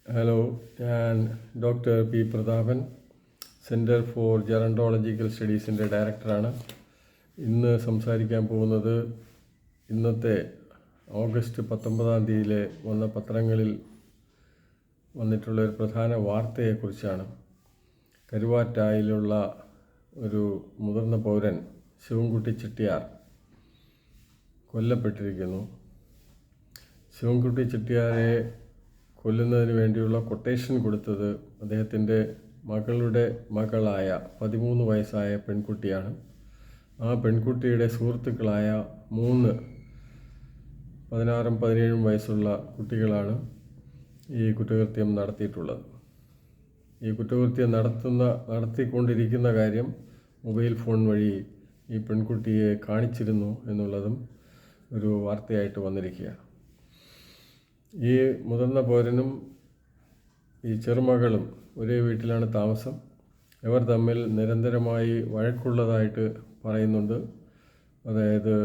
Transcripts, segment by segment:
Hello, ഞാൻ doctor P Prathapan, centre for gerontological സ്റ്റഡീസിൻ്റെ ഡയറക്ടറാണ്. ഇന്ന് സംസാരിക്കാൻ പോകുന്നത് ഇന്നത്തെ ഓഗസ്റ്റ് 19 വന്ന പത്രങ്ങളിൽ വന്നിട്ടുള്ള ഒരു പ്രധാന വാർത്തയെക്കുറിച്ചാണ്. കരുവാറ്റായിലുള്ള ഒരു മുതിർന്ന പൗരൻ ശിവൻകുട്ടി ചെട്ടിയാർ കൊല്ലപ്പെട്ടിരിക്കുന്നു. ശിവൻകുട്ടി ചെട്ടിയാരെ കൊല്ലുന്നതിന് വേണ്ടിയുള്ള കൊട്ടേഷൻ കൊടുത്തത് അദ്ദേഹത്തിൻ്റെ മകളുടെ മകളായ 13 വയസ്സായ പെൺകുട്ടിയാണ്. ആ പെൺകുട്ടിയുടെ സുഹൃത്തുക്കളായ 3 16, 17 വയസ്സുള്ള കുട്ടികളാണ് ഈ കുറ്റകൃത്യം നടത്തിയിട്ടുള്ളത്. ഈ കുറ്റകൃത്യം നടത്തിക്കൊണ്ടിരിക്കുന്ന കാര്യം മൊബൈൽ ഫോൺ വഴി ഈ പെൺകുട്ടിയെ കാണിച്ചിരുന്നു എന്നുള്ളതും ഒരു വാർത്തയായിട്ട് വന്നിരിക്കുകയാണ്. ഈ മുതിർന്ന പൗരനും ഈ ചെറുമകളും ഒരേ വീട്ടിലാണ് താമസം. ഇവർ തമ്മിൽ നിരന്തരമായി വഴക്കുള്ളതായിട്ട് പറയുന്നുണ്ട്. അതായത്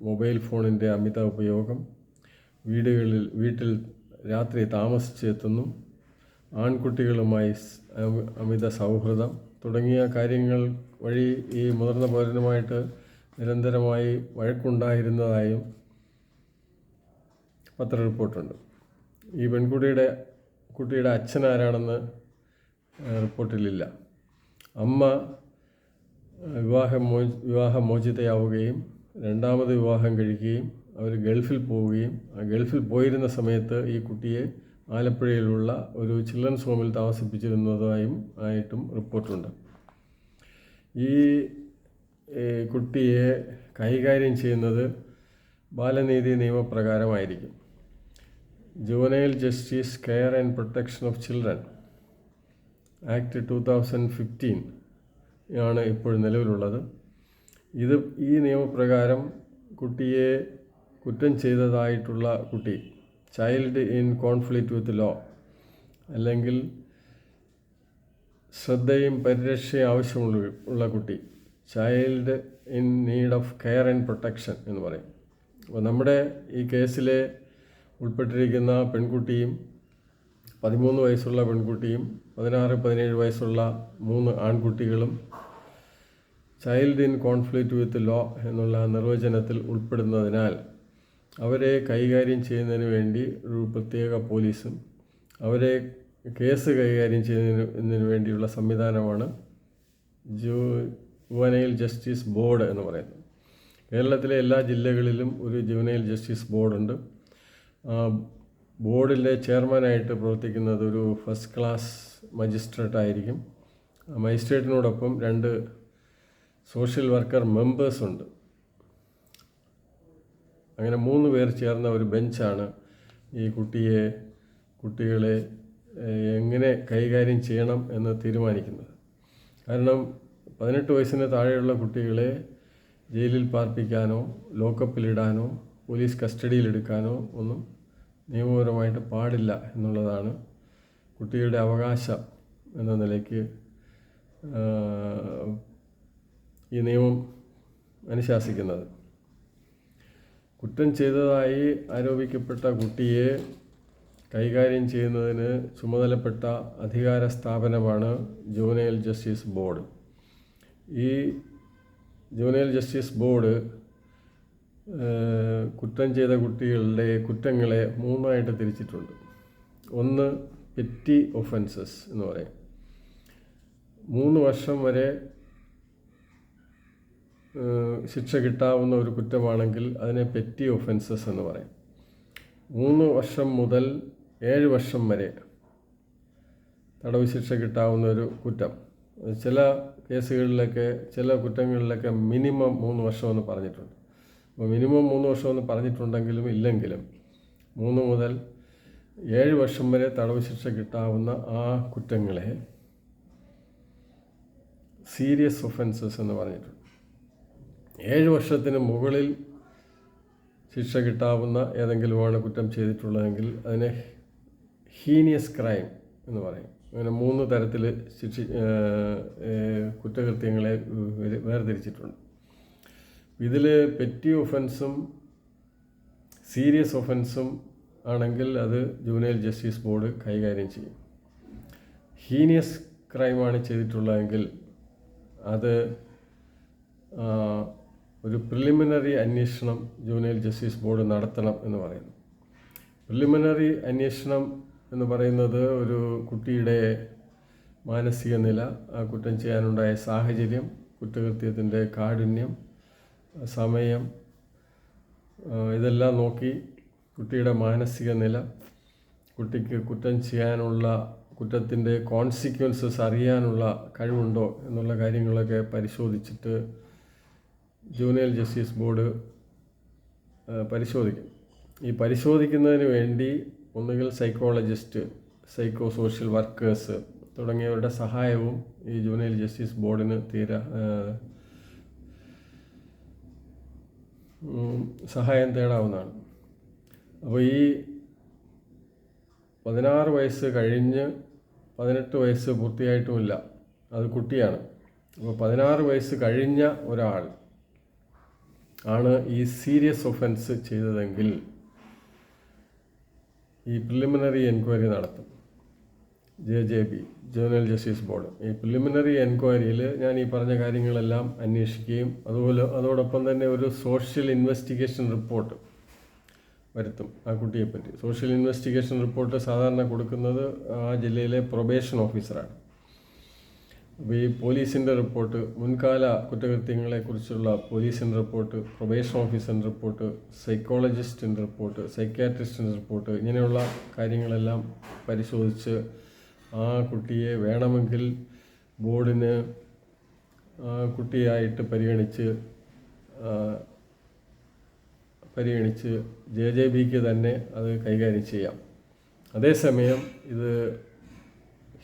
മൊബൈൽ ഫോണിൻ്റെ അമിത ഉപയോഗം, വീട്ടിൽ രാത്രി താമസിച്ചെത്തുന്നു, ആൺകുട്ടികളുമായി അമിത സൗഹൃദം തുടങ്ങിയ കാര്യങ്ങൾ വഴി ഈ മുതിർന്ന പൗരനുമായിട്ട് നിരന്തരമായി വഴക്കുണ്ടായിരുന്നതായും പത്ര റിപ്പോർട്ടുണ്ട്. ഈ കുട്ടിയുടെ അച്ഛനാരാണെന്ന് റിപ്പോർട്ടിലില്ല. അമ്മ വിവാഹമോചിതയാവുകയും രണ്ടാമത് വിവാഹം കഴിക്കുകയും അവർ ഗൾഫിൽ പോവുകയും ഗൾഫിൽ പോയിരുന്ന സമയത്ത് ഈ കുട്ടിയെ ആലപ്പുഴയിലുള്ള ഒരു ചിൽഡ്രൻസ് ഹോമിൽ താമസിപ്പിച്ചിരുന്നതായിട്ടും റിപ്പോർട്ടുണ്ട്. ഈ കുട്ടിയെ കൈകാര്യം ചെയ്യുന്നത് ബാലനീതി നിയമപ്രകാരമായിരിക്കും. Juvenile justice care and protection of children act 2015 ആണ് ഇപ്പോൾ നിലവിലുള്ളത്. ഈ നിയമപ്രകാരം കുട്ടിയെ കുറ്റം ചെയ്തതായിട്ടുള്ള കുട്ടി, child in conflict with law, അല്ലെങ്കിൽ ശ്രദ്ധയും പരിരക്ഷയും ആവശ്യമുള്ള കുട്ടി, child in need of care and protection എന്ന് പറയും. അപ്പോൾ നമ്മുടെ ഈ കേസിലെ ഉൾപ്പെട്ടിരിക്കുന്ന പെൺകുട്ടിയും 13 വയസ്സുള്ള പെൺകുട്ടിയും 16, 17 വയസ്സുള്ള 3 ആൺകുട്ടികളും child in conflict with law എന്നുള്ള നിർവചനത്തിൽ ഉൾപ്പെടുന്നതിനാൽ അവരെ കൈകാര്യം ചെയ്യുന്നതിന് വേണ്ടി ഒരു പ്രത്യേക പോലീസും അവരെ കേസ് കൈകാര്യം ചെയ്യുന്നതിന് വേണ്ടിയുള്ള സംവിധാനമാണ് ജുവനൈൽ ജസ്റ്റിസ് ബോർഡ് എന്ന് പറയുന്നത്. കേരളത്തിലെ എല്ലാ ജില്ലകളിലും ഒരു ജുവനൈൽ ജസ്റ്റിസ് ബോർഡുണ്ട്. ബോർഡിലെ ചെയർമാനായിട്ട് പ്രവർത്തിക്കുന്നത് ഒരു ഫസ്റ്റ് ക്ലാസ് മജിസ്ട്രേറ്റ് ആയിരിക്കും. മജിസ്ട്രേറ്റിനോടൊപ്പം 2 സോഷ്യൽ വർക്കർ മെമ്പേഴ്സുണ്ട്. അങ്ങനെ 3 പേർ ചേർന്ന ഒരു ബെഞ്ചാണ് ഈ കുട്ടികളെ എങ്ങനെ കൈകാര്യം ചെയ്യണം എന്ന് തീരുമാനിക്കുന്നത്. കാരണം 18 വയസ്സിന് താഴെയുള്ള കുട്ടികളെ ജയിലിൽ പാർപ്പിക്കാനോ ലോക്കപ്പിലിടാനോ പോലീസ് കസ്റ്റഡിയിലെടുക്കാനോ ഒന്നും നിയമപരമായിട്ട് പാടില്ല എന്നുള്ളതാണ് കുട്ടികളുടെ അവകാശം എന്ന നിലയ്ക്ക് ഈ നിയമം അനുശാസിക്കുന്നത്. കുറ്റം ചെയ്തതായി ആരോപിക്കപ്പെട്ട കുട്ടിയെ കൈകാര്യം ചെയ്യുന്നതിന് ചുമതലപ്പെട്ട അധികാര സ്ഥാപനമാണ് ജുവനൈൽ ജസ്റ്റിസ് ബോർഡ്. ഈ ജുവനൈൽ ജസ്റ്റിസ് ബോർഡ് കുറ്റം ചെയ്ത കുട്ടികളുടെ കുറ്റങ്ങളെ 3ആയിട്ട് തിരിച്ചിട്ടുണ്ട്. ഒന്ന് പെറ്റി ഒഫൻസസ് എന്ന് പറയും. 3 വർഷം വരെ ശിക്ഷ കിട്ടാവുന്ന ഒരു കുറ്റമാണെങ്കിൽ അതിനെ പെറ്റി ഒഫൻസസ് എന്ന് പറയും. 3 വർഷം മുതൽ 7 വർഷം വരെ തടവ് ശിക്ഷ കിട്ടാവുന്ന ഒരു കുറ്റം. ചില കേസുകളിലൊക്കെ, ചില കുറ്റങ്ങളിലൊക്കെ മിനിമം 3 വർഷമെന്ന് പറഞ്ഞിട്ടുണ്ട്. അപ്പോൾ മിനിമം 3 വർഷമെന്ന് പറഞ്ഞിട്ടുണ്ടെങ്കിലും ഇല്ലെങ്കിലും 3 മുതൽ 7 വർഷം വരെ തടവ് ശിക്ഷ കിട്ടാവുന്ന ആ കുറ്റങ്ങളെ സീരിയസ് ഒഫൻസസ് എന്ന് പറഞ്ഞിട്ടുണ്ട്. 7 വർഷത്തിന് മുകളിൽ ശിക്ഷ കിട്ടാവുന്ന ഏതെങ്കിലുമാണ് കുറ്റം ചെയ്തിട്ടുള്ളതെങ്കിൽ അതിനെ ഹീനിയസ് ക്രൈം എന്ന് പറയും. അങ്ങനെ 3 തരത്തിൽ കുറ്റകൃത്യങ്ങളെ വേർതിരിച്ചിട്ടുണ്ട്. ഇതിൽ പെറ്റി ഒഫൻസും സീരിയസ് ഒഫൻസും ആണെങ്കിൽ അത് ജുവനൈൽ ജസ്റ്റിസ് ബോർഡ് കൈകാര്യം ചെയ്യും. ഹീനിയസ് ക്രൈമാണ് ചെയ്തിട്ടുള്ളതെങ്കിൽ അത് ഒരു പ്രിലിമിനറി അന്വേഷണം ജുവനൈൽ ജസ്റ്റിസ് ബോർഡ് നടത്തണം എന്ന് പറയുന്നു. പ്രിലിമിനറി അന്വേഷണം എന്ന് പറയുന്നത് ഒരു കുട്ടിയുടെ മാനസിക നില, ആ കുറ്റം ചെയ്യാനുണ്ടായ സാഹചര്യം, കുറ്റകൃത്യത്തിൻ്റെ കാഠിന്യം, സമയം, ഇതെല്ലാം നോക്കി കുട്ടിയുടെ മാനസിക നില, കുട്ടിക്ക് കുറ്റം ചെയ്യാനുള്ള കുറ്റത്തിൻ്റെ കോൺസിക്വൻസസ് അറിയാനുള്ള കഴിവുണ്ടോ എന്നുള്ള കാര്യങ്ങളൊക്കെ പരിശോധിച്ചിട്ട് ജുവനൈൽ ജസ്റ്റിസ് ബോർഡ് പരിശോധിക്കും. ഈ പരിശോധിക്കുന്നതിന് വേണ്ടി ഒന്നുകിൽ സൈക്കോളജിസ്റ്റ്, സൈക്കോ സോഷ്യൽ വർക്കേഴ്സ് തുടങ്ങിയവരുടെ സഹായവും ഈ ജുവനൈൽ ജസ്റ്റിസ് ബോർഡിന് സഹായം തേടാവുന്നതാണ്. അപ്പോൾ ഈ 16 വയസ്സ് കഴിഞ്ഞ് 18 വയസ്സ് പൂർത്തിയായിട്ടുമില്ല, അത് കുട്ടിയാണ്. അപ്പോൾ 16 വയസ്സ് കഴിഞ്ഞ ഒരാൾ ആണ് ഈ സീരിയസ് ഒഫൻസ് ചെയ്തതെങ്കിൽ ഈ പ്രിലിമിനറി എൻക്വയറി നടത്തും JJB, ജുവനൈൽ ജസ്റ്റിസ് ബോർഡ്. ഈ പ്രിലിമിനറി എൻക്വയറിയിൽ ഞാൻ ഈ പറഞ്ഞ കാര്യങ്ങളെല്ലാം അന്വേഷിക്കുകയും അതോടൊപ്പം തന്നെ ഒരു സോഷ്യൽ ഇൻവെസ്റ്റിഗേഷൻ റിപ്പോർട്ട് വരുത്തും ആ കുട്ടിയെപ്പറ്റി. സോഷ്യൽ ഇൻവെസ്റ്റിഗേഷൻ റിപ്പോർട്ട് സാധാരണ കൊടുക്കുന്നത് ആ ജില്ലയിലെ പ്രൊബേഷൻ ഓഫീസറാണ്. അപ്പോൾ ഈ പോലീസിൻ്റെ റിപ്പോർട്ട്, മുൻകാല കുറ്റകൃത്യങ്ങളെക്കുറിച്ചുള്ള പോലീസിൻ്റെ റിപ്പോർട്ട്, പ്രൊബേഷൻ ഓഫീസറിൻ്റെ റിപ്പോർട്ട്, സൈക്കോളജിസ്റ്റിൻ്റെ റിപ്പോർട്ട്, സൈക്യാട്രിസ്റ്റിൻ്റെ റിപ്പോർട്ട്, ഇങ്ങനെയുള്ള കാര്യങ്ങളെല്ലാം പരിശോധിച്ച് ആ കുട്ടിയെ വേണമെങ്കിൽ ബോർഡിന് കുട്ടിയായിട്ട് പരിഗണിച്ച് JJBക്ക് തന്നെ അത് കൈകാര്യം ചെയ്യാം. അതേസമയം ഇത്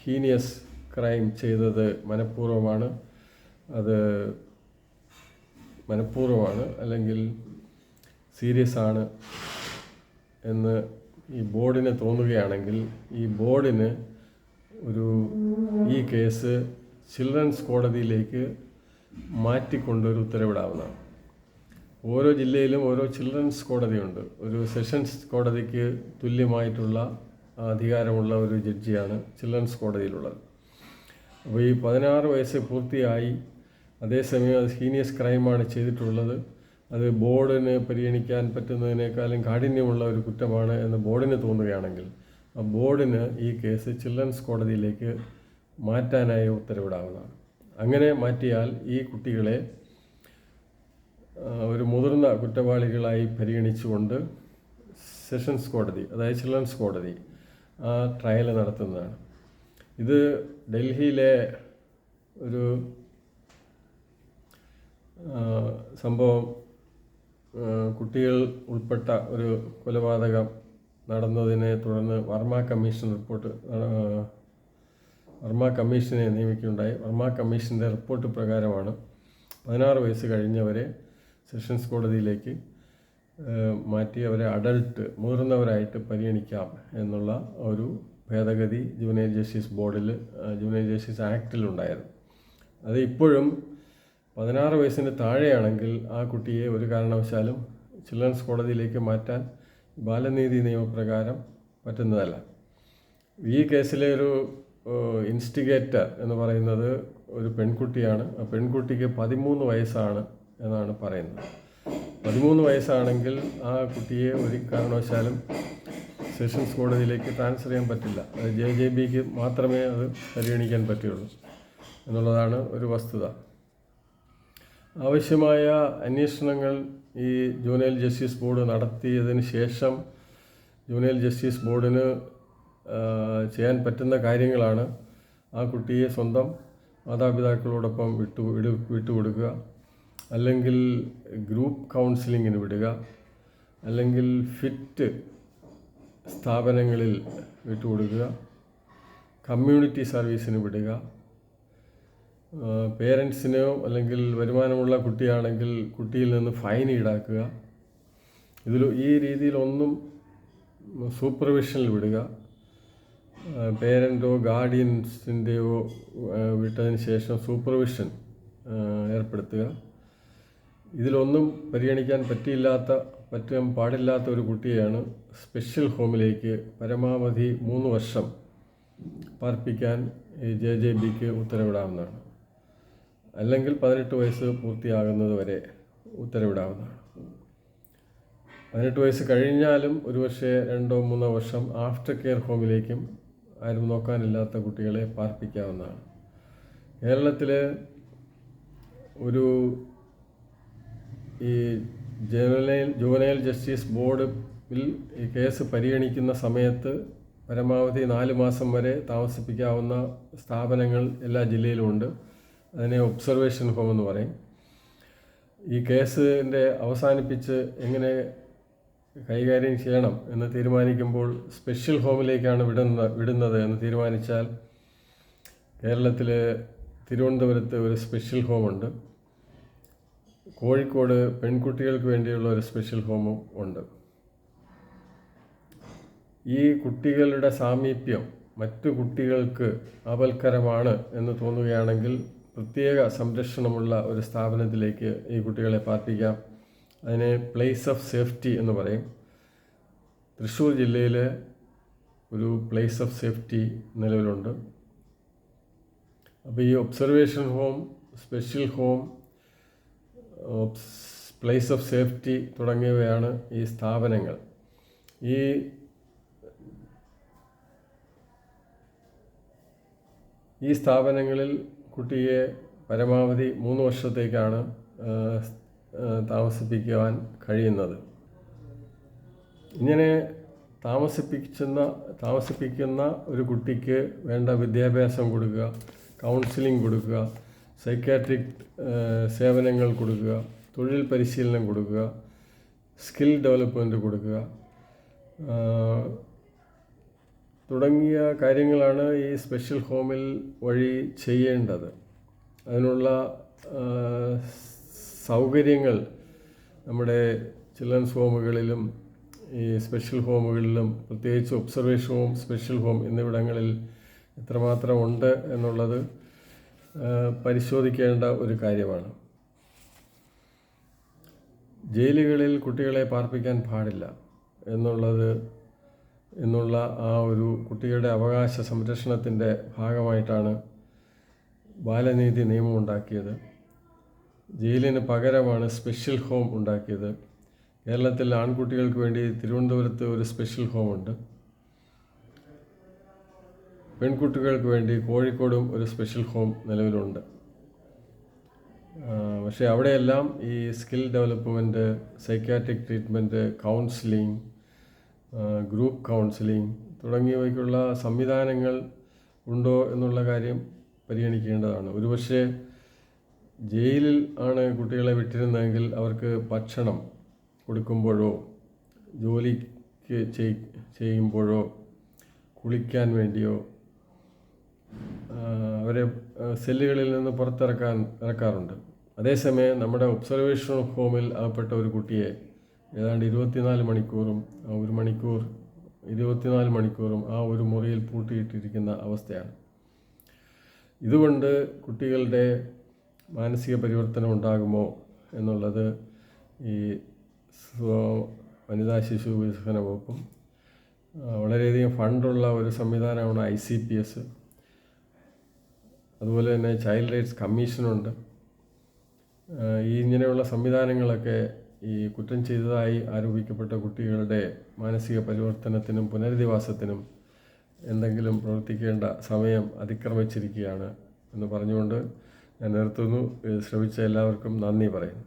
ഹീനിയസ് ക്രൈം ചെയ്തത് മനഃപൂർവ്വമാണ്, അല്ലെങ്കിൽ സീരിയസ് ആണ് എന്ന് ഈ ബോർഡിന് തോന്നുകയാണെങ്കിൽ ഈ ബോർഡിന് ഈ കേസ് ചിൽഡ്രൻസ് കോടതിയിലേക്ക് മാറ്റിക്കൊണ്ടൊരു ഉത്തരവിടാവുന്നതാണ്. ഓരോ ജില്ലയിലും ഓരോ ചിൽഡ്രൻസ് കോടതിയുണ്ട്. ഒരു സെഷൻസ് കോടതിക്ക് തുല്യമായിട്ടുള്ള അധികാരമുള്ള ഒരു ജഡ്ജിയാണ് ചിൽഡ്രൻസ് കോടതിയിലുള്ളത്. അപ്പോൾ ഈ 16 വയസ്സ് പൂർത്തിയായി, അതേസമയം അത് ഹീനിയസ് ക്രൈമാണ് ചെയ്തിട്ടുള്ളത്, അത് ബോർഡിന് പരിഗണിക്കാൻ പറ്റുന്നതിനേക്കാളും കാഠിന്യമുള്ള ഒരു കുറ്റമാണ് എന്ന് ബോർഡിന് തോന്നുകയാണെങ്കിൽ ആ ബോർഡിന് ഈ കേസ് ചിൽഡ്രൻസ് കോടതിയിലേക്ക് മാറ്റാനായി ഉത്തരവിടാവുന്നതാണ്. അങ്ങനെ മാറ്റിയാൽ ഈ കുട്ടികളെ ഒരു മുതിർന്ന കുറ്റവാളികളായി പരിഗണിച്ചുകൊണ്ട് സെഷൻസ് കോടതി, അതായത് ചിൽഡ്രൻസ് കോടതി, ആ ട്രയൽ നടത്തുന്നതാണ്. ഇത് ഡൽഹിയിലെ ഒരു സംഭവം, കുട്ടികൾ ഉൾപ്പെട്ട ഒരു കൊലപാതകം നടന്നതിനെ തുടർന്ന് വർമ്മ കമ്മീഷനെ നിയമിക്കുകയുണ്ടായി. വർമ്മ കമ്മീഷൻ്റെ റിപ്പോർട്ട് പ്രകാരമാണ് 16 വയസ്സ് കഴിഞ്ഞവരെ സെഷൻസ് കോടതിയിലേക്ക് മാറ്റി അവരെ മുതിർന്നവരായിട്ട് പരിഗണിക്കാം എന്നുള്ള ഒരു ഭേദഗതി ജുവനൈൽ ജസ്റ്റിസ് ബോർഡിൽ, ജുവനൈൽ ജസ്റ്റിസ് ആക്റ്റിലുണ്ടായിരുന്നു. അത് ഇപ്പോഴും 16 വയസ്സിന് താഴെയാണെങ്കിൽ ആ കുട്ടിയെ ഒരു കാരണവശാലും ചിൽഡ്രൻസ് കോടതിയിലേക്ക് മാറ്റാൻ ബാലനീതി നിയമപ്രകാരം പറ്റുന്നതല്ല. ഈ കേസിലെ ഒരു ഇൻസ്റ്റിഗേറ്റർ എന്ന് പറയുന്നത് ഒരു പെൺകുട്ടിയാണ്. ആ പെൺകുട്ടിക്ക് 13 വയസ്സാണ് എന്നാണ് പറയുന്നത്. 13 വയസ്സാണെങ്കിൽ ആ കുട്ടിയെ ഒരു കാരണവശാലും സെഷൻസ് കോടതിയിലേക്ക് ട്രാൻസ്ഫർ ചെയ്യാൻ പറ്റില്ല. അത് JJBക്ക് മാത്രമേ അത് പരിഗണിക്കാൻ പറ്റുള്ളൂ എന്നുള്ളതാണ് ഒരു വസ്തുത. ആവശ്യമായ അന്വേഷണങ്ങൾ ഈ ജുവനൈൽ ജസ്റ്റിസ് ബോർഡ് നടത്തിയതിന് ശേഷം ജുവനൈൽ ജസ്റ്റിസ് ബോർഡിന് ചെയ്യാൻ പറ്റുന്ന കാര്യങ്ങളാണ് ആ കുട്ടിയെ സ്വന്തം മാതാപിതാക്കളോടൊപ്പം വിട്ടുകൊടുക്കുക, അല്ലെങ്കിൽ ഗ്രൂപ്പ് കൗൺസിലിങ്ങിന് വിടുക, അല്ലെങ്കിൽ ഫിറ്റ് സ്ഥാപനങ്ങളിൽ വിട്ടുകൊടുക്കുക, കമ്മ്യൂണിറ്റി സർവീസിന് വിടുക, പേരൻസിനോ അല്ലെങ്കിൽ വരുമാനമുള്ള കുട്ടിയാണെങ്കിൽ കുട്ടിയിൽ നിന്ന് ഫൈൻ ഈടാക്കുക. ഈ രീതിയിലൊന്നും സൂപ്പർവിഷനിൽ വിടുക, പേരൻറ്റോ ഗാർഡിയൻസിൻ്റെയോ വിട്ടതിന് ശേഷം സൂപ്പർവിഷൻ ഏർപ്പെടുത്തുക. ഇതിലൊന്നും പരിഗണിക്കാൻ പറ്റിയില്ലാത്ത പറ്റാൻ പാടില്ലാത്ത ഒരു കുട്ടിയെയാണ് സ്പെഷ്യൽ ഹോമിലേക്ക് പരമാവധി 3 വർഷം പാർപ്പിക്കാൻ ഈ JJBക്ക് ഉത്തരവിടാവുന്നതാണ്. അല്ലെങ്കിൽ 18 വയസ്സ് പൂർത്തിയാകുന്നത് വരെ ഉത്തരവിടാവുന്നതാണ്. 18 വയസ്സ് കഴിഞ്ഞാലും ഒരുപക്ഷെ 2-3 വർഷം ആഫ്റ്റർ കെയർ ഹോമിലേക്കും ആരും നോക്കാനില്ലാത്ത കുട്ടികളെ പാർപ്പിക്കാവുന്നതാണ്. കേരളത്തിൽ ഒരു ഈ ജുവനൈൽ ജസ്റ്റിസ് ബോർഡിൽ ഈ കേസ് പരിഗണിക്കുന്ന സമയത്ത് പരമാവധി 4 മാസം വരെ താമസിപ്പിക്കാവുന്ന സ്ഥാപനങ്ങൾ എല്ലാ ജില്ലയിലുമുണ്ട്. അതിനെ ഒബ്സർവേഷൻ ഹോം എന്ന് പറയും. ഈ കേസിൻ്റെ അവസാനിപ്പിച്ച് എങ്ങനെ കൈകാര്യം ചെയ്യണം എന്ന് തീരുമാനിക്കുമ്പോൾ സ്പെഷ്യൽ ഹോമിലേക്കാണ് വിടുന്നത് എന്ന് തീരുമാനിച്ചാൽ കേരളത്തിൽ തിരുവനന്തപുരത്ത് ഒരു സ്പെഷ്യൽ ഹോമുണ്ട്. കോഴിക്കോട് പെൺകുട്ടികൾക്ക് വേണ്ടിയുള്ള ഒരു സ്പെഷ്യൽ ഹോമും ഉണ്ട്. ഈ കുട്ടികളുടെ സാമീപ്യം മറ്റു കുട്ടികൾക്ക് ആപൽക്കരമാണ് എന്ന് തോന്നുകയാണെങ്കിൽ പ്രത്യേക സംരക്ഷണമുള്ള ഒരു സ്ഥാപനത്തിലേക്ക് ഈ കുട്ടികളെ പാർപ്പിക്കാം. അതിനെ പ്ലേസ് ഓഫ് സേഫ്റ്റി എന്ന് പറയും. തൃശ്ശൂർ ജില്ലയിൽ ഒരു പ്ലേസ് ഓഫ് സേഫ്റ്റി നിലവിലുണ്ട്. അപ്പോൾ ഈ observation home, special home, place of safety തുടങ്ങിയവയാണ് ഈ സ്ഥാപനങ്ങൾ. ഈ സ്ഥാപനങ്ങളിൽ കുട്ടിയെ പരമാവധി 3 വർഷത്തേക്കാണ് താമസിപ്പിക്കുവാൻ കഴിയുന്നത്. ഇങ്ങനെ താമസിപ്പിക്കുന്ന ഒരു കുട്ടിക്ക് വേണ്ട വിദ്യാഭ്യാസം കൊടുക്കുക, കൗൺസിലിംഗ് കൊടുക്കുക, സൈക്കാട്രിക് സേവനങ്ങൾ കൊടുക്കുക, തൊഴിൽ പരിശീലനം കൊടുക്കുക, സ്കിൽ ഡെവലപ്മെൻറ്റ് കൊടുക്കുക തുടങ്ങിയ കാര്യങ്ങളാണ് ഈ സ്പെഷ്യൽ ഹോമിൽ വഴി ചെയ്യേണ്ടത്. അതിനുള്ള സൗകര്യങ്ങൾ നമ്മുടെ ചിൽഡ്രൻസ് ഹോമുകളിലും ഈ സ്പെഷ്യൽ ഹോമുകളിലും, പ്രത്യേകിച്ച് ഒബ്സർവേഷൻ ഹോം, സ്പെഷ്യൽ ഹോം എന്നിവിടങ്ങളിൽ എത്രമാത്രം ഉണ്ട് എന്നുള്ളത് പരിശോധിക്കേണ്ട ഒരു കാര്യമാണ്. ജയിലുകളിൽ കുട്ടികളെ പാർപ്പിക്കാൻ പാടില്ല എന്നുള്ള ആ ഒരു കുട്ടികളുടെ അവകാശ സംരക്ഷണത്തിൻ്റെ ഭാഗമായിട്ടാണ് ബാലനീതി നിയമം ഉണ്ടാക്കിയത്. ജയിലിന് പകരമാണ് സ്പെഷ്യൽ ഹോം ഉണ്ടാക്കിയത്. കേരളത്തിൽ ആൺകുട്ടികൾക്ക് വേണ്ടി തിരുവനന്തപുരത്ത് ഒരു സ്പെഷ്യൽ ഹോമുണ്ട്. പെൺകുട്ടികൾക്ക് വേണ്ടി കോഴിക്കോടും ഒരു സ്പെഷ്യൽ ഹോം നിലവിലുണ്ട്. പക്ഷേ അവിടെയെല്ലാം ഈ skill development, psychiatric treatment, counselling, group counselling തുടങ്ങിയവയ്ക്കുള്ള സംവിധാനങ്ങൾ ഉണ്ടോ എന്നുള്ള കാര്യം പരിഗണിക്കേണ്ടതാണ്. ഒരുപക്ഷെ ജയിലിൽ ആണ് കുട്ടികളെ വിട്ടിരുന്നതെങ്കിൽ അവർക്ക് ഭക്ഷണം കൊടുക്കുമ്പോഴോ ജോലിക്ക് ചെയ്യുമ്പോഴോ കുളിക്കാൻ വേണ്ടിയോ അവരെ സെല്ലുകളിൽ നിന്ന് ഇറക്കാറുണ്ട്. അതേസമയം നമ്മുടെ ഒബ്സർവേഷൻ ഹോമിൽ അകപ്പെട്ട ഒരു കുട്ടിയെ ഏതാണ്ട് 24 മണിക്കൂറും 24 മണിക്കൂറും ആ ഒരു മുറിയിൽ പൂട്ടിയിട്ടിരിക്കുന്ന അവസ്ഥയാണ്. ഇതുകൊണ്ട് കുട്ടികളുടെ മാനസിക പരിവർത്തനം ഉണ്ടാകുമോ എന്നുള്ളത് ഈ വനിതാ ശിശു വികസന വകുപ്പും വളരെയധികം ഫണ്ടുള്ള ഒരു സംവിധാനമാണ് ICPS. അതുപോലെ തന്നെ ചൈൽഡ് റൈറ്റ്സ് കമ്മീഷനുണ്ട്. ഇങ്ങനെയുള്ള സംവിധാനങ്ങളൊക്കെ ഈ കുറ്റം ചെയ്തതായി ആരോപിക്കപ്പെട്ട കുട്ടികളുടെ മാനസിക പരിവർത്തനത്തിനും പുനരധിവാസത്തിനും എന്തെങ്കിലും പ്രവർത്തിക്കേണ്ട സമയം അതിക്രമിച്ചിരിക്കുകയാണ് എന്ന് പറഞ്ഞുകൊണ്ട് ഞാൻ നിർത്തുന്നു. ശ്രമിച്ച എല്ലാവർക്കും നന്ദി പറയുന്നു.